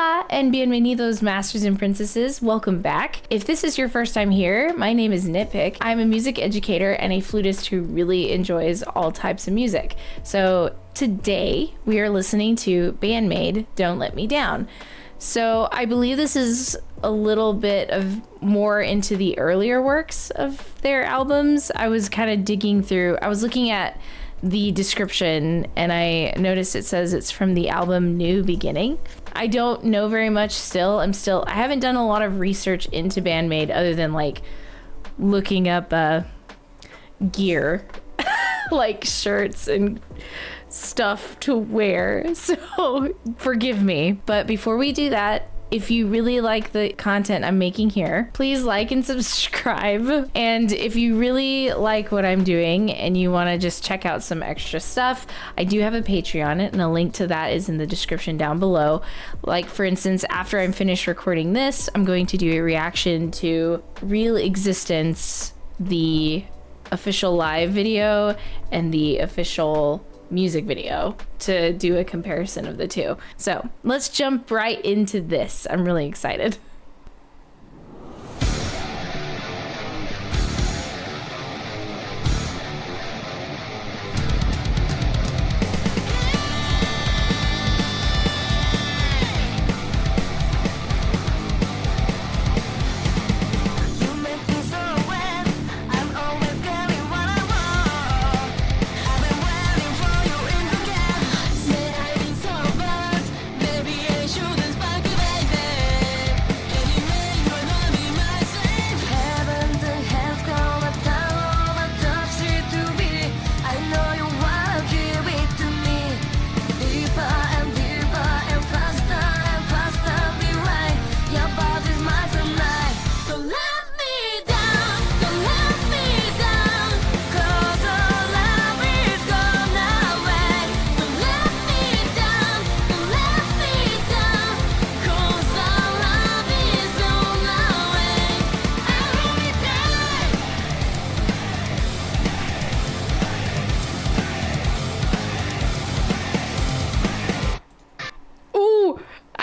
Hola, and bienvenidos, masters and princesses. Welcome back. If this is your first time here, my name is NittPicc. I'm a music educator and a flutist who really enjoys all types of music. So today we are listening to BAND-MAID, Don't Let Me Down. So I believe this is a little bit of more into the earlier works of their albums. I was kind of digging through, I was looking at the description and I noticed it says it's from the album New Beginning. I don't know very much still. I haven't done a lot of research into BAND-MAID other than like looking up gear, like shirts and stuff to wear. So forgive me. But before we do that, if you really like the content I'm making here, please like and subscribe. And if you really like what I'm doing and you want to just check out some extra stuff, I do have a Patreon, and a link to that is in the description down below. Like, for instance, after I'm finished recording this, I'm going to do a reaction to Real Existence, the official live video, and the official music video, to do a comparison of the two. So let's jump right into this. I'm really excited.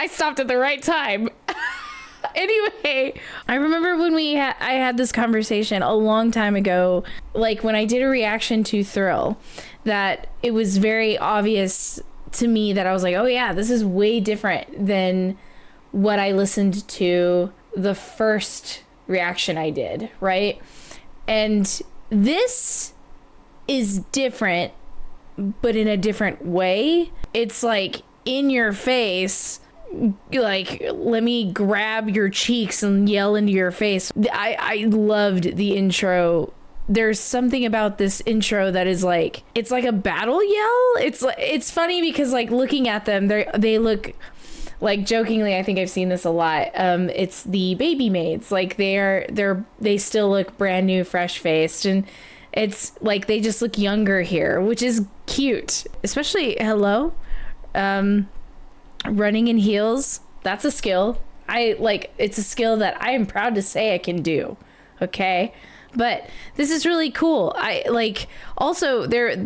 I stopped at the right time. Anyway, I remember when I had this conversation a long time ago, like when I did a reaction to Thrill, that it was very obvious to me that I was like, oh yeah, this is way different than what I listened to the first reaction I did, right? And this is different, but in a different way. It's like in your face, like, let me grab your cheeks and yell into your face. I loved the intro. There's something about this intro that is like, it's like a battle yell. It's funny because like looking at them, they look like, jokingly, I think I've seen this a lot. It's the baby maids. Like they still look brand new, fresh faced, and it's like they just look younger here, which is cute. Especially Hello. Running in heels, that's a skill. It's a skill that I am proud to say I can do. Okay, but this is really cool. I like, also there's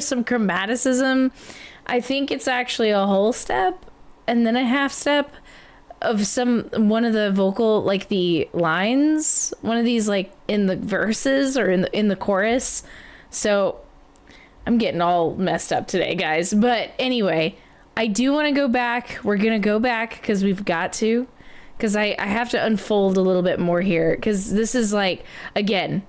some chromaticism. I think it's actually a whole step and then a half step of one of the vocal, like the lines, one of these like in the verses or in the chorus. So I'm getting all messed up today, guys. But anyway, I do want to go back. We're going to go back because we've got to. Because I have to unfold a little bit more here. Because this is like, again,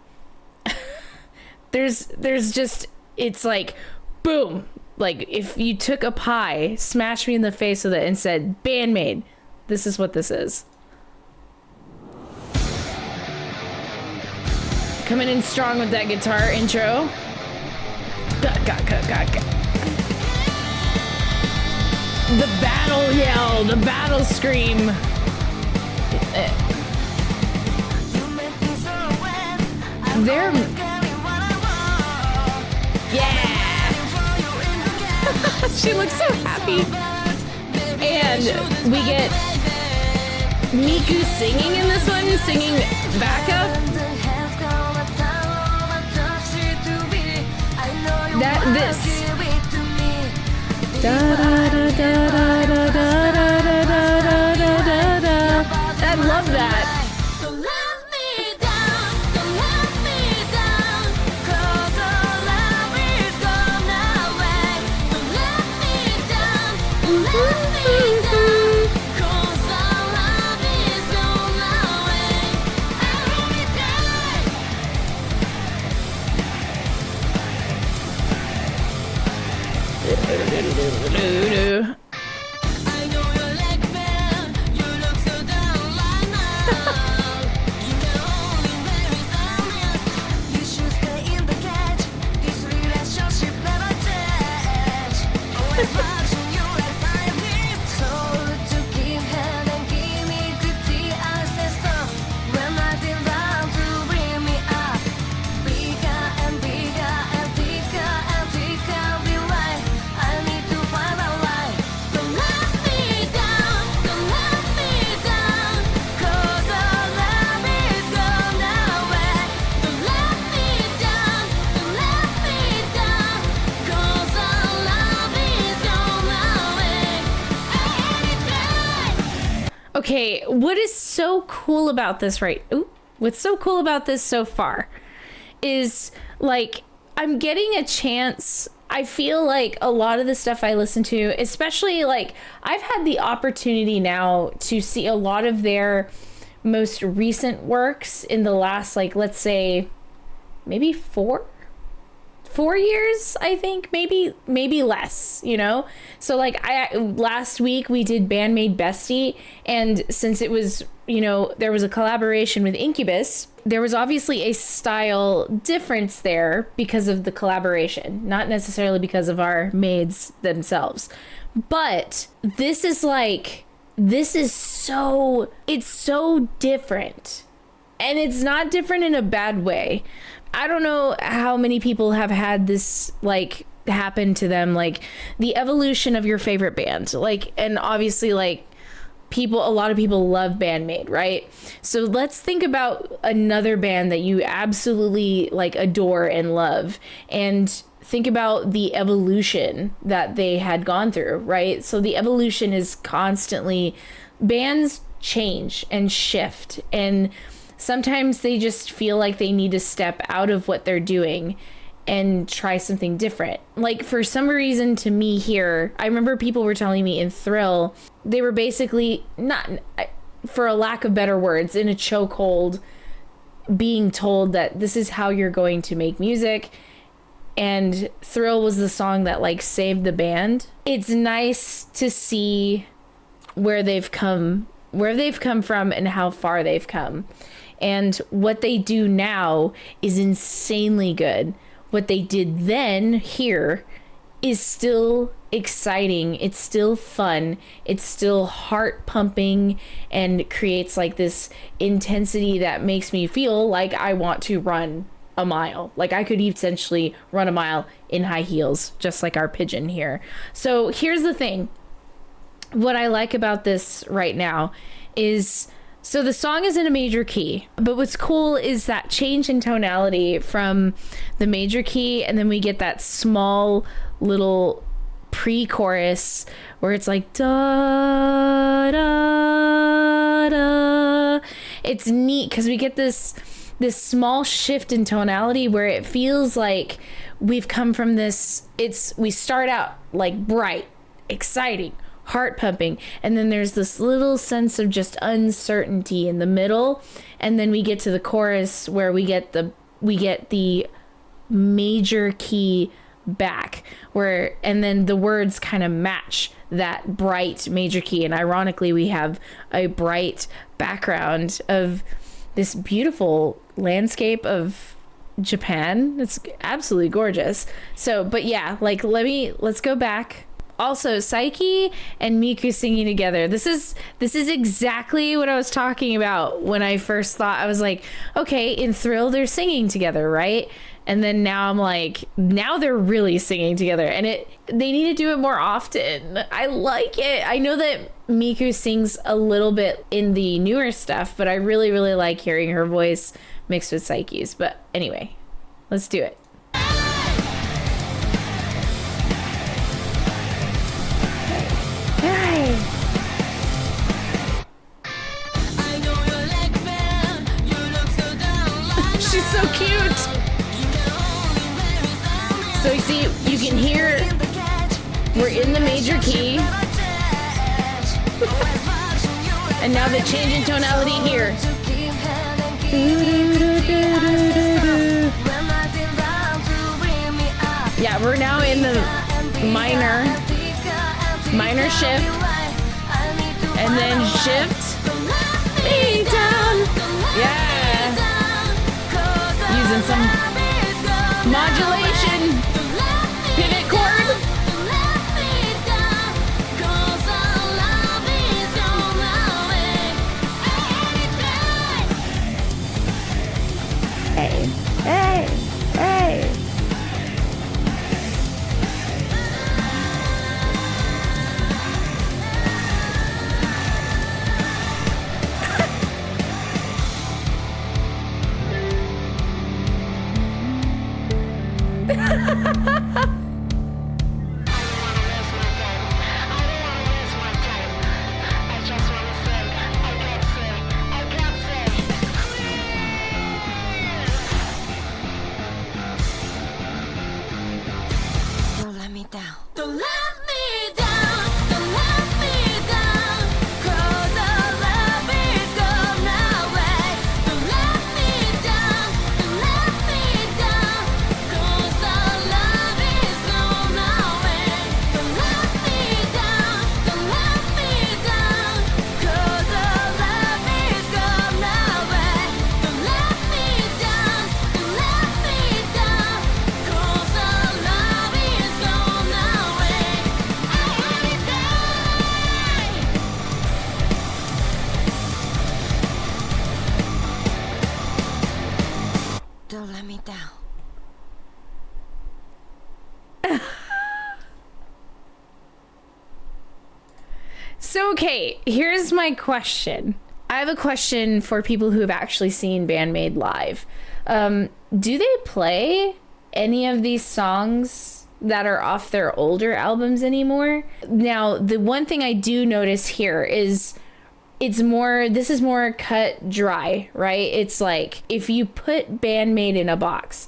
there's just, it's like, boom. Like if you took a pie, smashed me in the face with it and said, BAND-MAID, this is what this is. Coming in strong with that guitar intro. The battle yell, the battle scream. Yeah. She looks so happy. And we get Miku singing in this one, singing backup. Da, da, da, da, da, da, da, da, da, da, da, da. I love that. Okay, what is so cool about this what's so cool about this so far is, like, I'm getting a chance. I feel like a lot of the stuff I listen to, especially, like, I've had the opportunity now to see a lot of their most recent works in the last, like, let's say maybe 4 years, I think, maybe less, you know? So, like, last week we did BAND-MAID Bestie, and since it was, you know, there was a collaboration with Incubus, there was obviously a style difference there because of the collaboration, not necessarily because of our maids themselves. But this is so different, and it's not different in a bad way. I don't know how many people have had this, like, happen to them, like the evolution of your favorite band, like, and obviously, like, a lot of people love BAND-MAID, right? So let's think about another band that you absolutely, like, adore and love, and think about the evolution that they had gone through, right? So the evolution is constantly, bands change and shift, and sometimes they just feel like they need to step out of what they're doing and try something different. Like, for some reason, to me here, I remember people were telling me in Thrill, they were basically, not, for a lack of better words, in a chokehold, being told that this is how you're going to make music. And Thrill was the song that, like, saved the band. It's nice to see where they've come from and how far they've come. And what they do now is insanely good. What they did then here is still exciting. It's still fun. It's still heart pumping and creates, like, this intensity that makes me feel like I want to run a mile. Like, I could essentially run a mile in high heels, just like our pigeon here. So here's the thing. What I like about this right now is, so the song is in a major key, but what's cool is that change in tonality from the major key, and then we get that small little pre-chorus where it's like da da da. It's neat because we get this small shift in tonality where it feels like we've come from this, we start out like bright, exciting, heart pumping, and then there's this little sense of just uncertainty in the middle, and then we get to the chorus where we get the major key back, and then the words kind of match that bright major key, and ironically we have a bright background of this beautiful landscape of Japan. It's absolutely gorgeous. So, but yeah, like, let's go back. Also, Saiki and Miku singing together. This is exactly what I was talking about when I first thought. I was like, okay, in Thrill they're singing together, right? And then now I'm like, now they're really singing together, and they need to do it more often. I like it. I know that Miku sings a little bit in the newer stuff, but I really, really like hearing her voice mixed with Saiki's. But anyway, let's do it. We're in the major key. And now the change in tonality here. Yeah, we're now in the minor shift, and then shift, me down. Yeah, using some modulation, pivot chord. Hey, hey, hey. Don't let me down. Don't let me down. Don't let me down. 'Cause our love is gone away. Don't let me down. Don't let me down. 'Cause our love is gone away. Don't let me down. Don't let me down. 'Cause our love is gone away. Don't let me down. Don't let me down. 'Cause our love is gone away. Every day. Don't let me down. So, okay, here's my question. I have a question for people who have actually seen BAND-MAID live. Do they play any of these songs that are off their older albums anymore? Now, the one thing I do notice here is this is more cut dry, right? It's like if you put BAND-MAID in a box,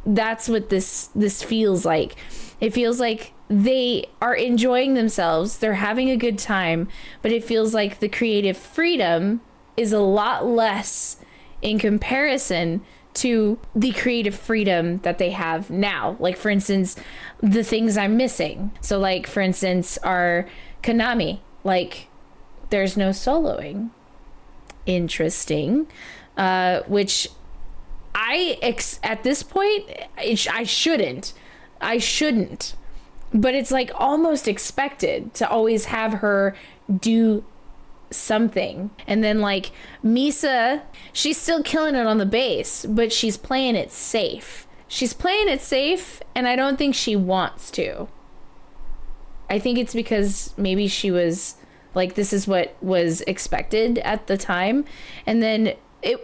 that's what this feels like. It feels like they are enjoying themselves, they're having a good time, but it feels like the creative freedom is a lot less in comparison to the creative freedom that they have now. Like, for instance, the things I'm missing. So, like, for instance, our Konami, like, there's no soloing. Interesting. Which at this point, I shouldn't. But it's like almost expected to always have her do something. And then like Misa, she's still killing it on the bass, but she's playing it safe. And I don't think she wants to. I think it's because maybe she was like, this is what was expected at the time. And then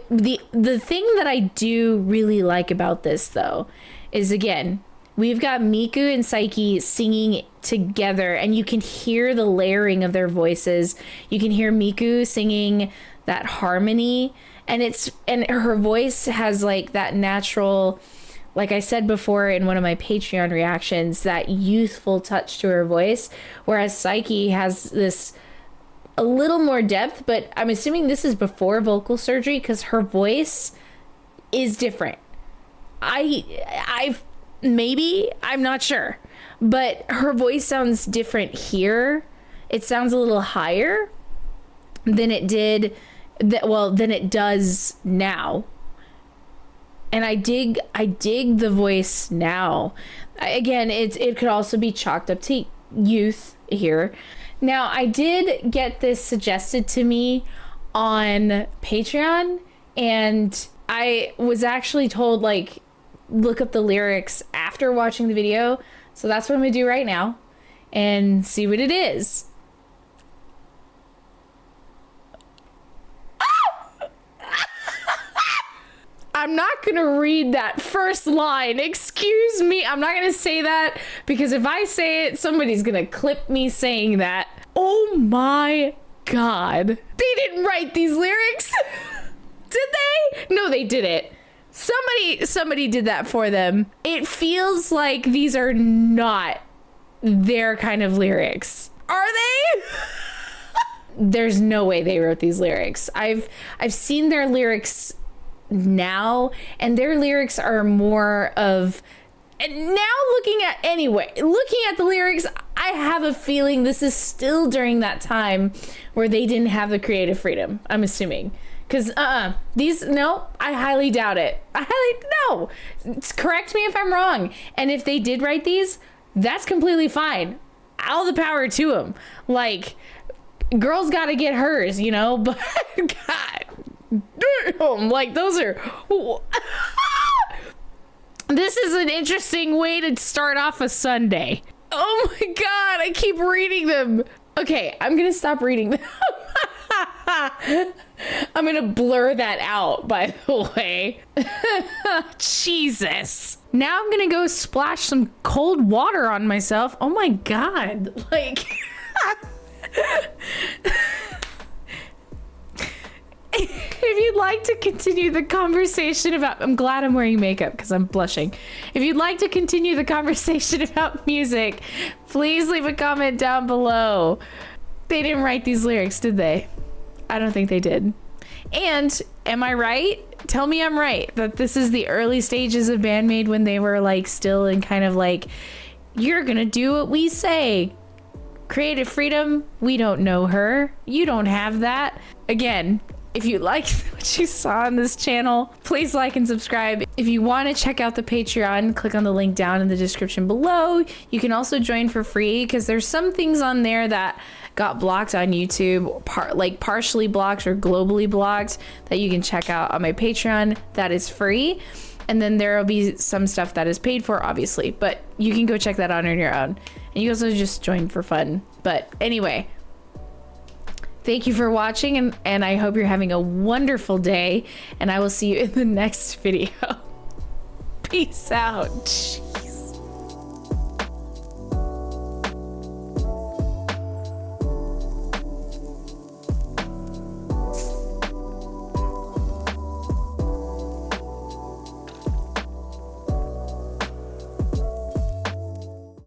the thing that I do really like about this though is, again, we've got Miku and Saiki singing together, and you can hear the layering of their voices. You can hear Miku singing that harmony, and her voice has like that natural, like I said before in one of my Patreon reactions, that youthful touch to her voice, whereas Saiki has this a little more depth, but I'm assuming this is before vocal surgery because her voice is different. Maybe, I'm not sure, but her voice sounds different here. It sounds a little higher than it did, than it does now. And I dig the voice now. Again, it could also be chalked up to youth here. Now, I did get this suggested to me on Patreon, and I was actually told, like, look up the lyrics after watching the video. So that's what I'm gonna do right now and see what it is. I'm not gonna read that first line. Excuse me. I'm not gonna say that because if I say it, somebody's gonna clip me saying that. Oh my God. They didn't write these lyrics. Did they? No, they didn't. Somebody did that for them. It feels like these are not their kind of lyrics. Are they? There's no way they wrote these lyrics. I've seen their lyrics now, and their lyrics are more of, and now looking at the lyrics, I have a feeling this is still during that time where they didn't have the creative freedom, I'm assuming. Because no, I highly doubt it. No. Correct me if I'm wrong. And if they did write these, that's completely fine. All the power to them. Like, girls got to get hers, you know? But God, damn, like those are. This is an interesting way to start off a Sunday. Oh my God, I keep reading them. Okay, I'm gonna stop reading them. I'm gonna blur that out, by the way. Jesus. Now I'm gonna go splash some cold water on myself. Oh my God. Like, if you'd like to continue the conversation about, I'm glad I'm wearing makeup because I'm blushing. If you'd like to continue the conversation about music, please leave a comment down below. They didn't write these lyrics, did they? I don't think they did. And am I right? Tell me I'm right, that this is the early stages of BAND-MAID when they were like still in kind of like, you're gonna do what we say. Creative freedom, we don't know her. You don't have that. Again, if you like what you saw on this channel, please like and subscribe. If you want to check out the Patreon, click on the link down in the description below. You can also join for free because there's some things on there that got blocked on YouTube, like partially blocked or globally blocked, that you can check out on my Patreon. That is free. And then there will be some stuff that is paid for, obviously, but you can go check that out on your own. And you also just join for fun. But anyway, thank you for watching, and I hope you're having a wonderful day, and I will see you in the next video. Peace out.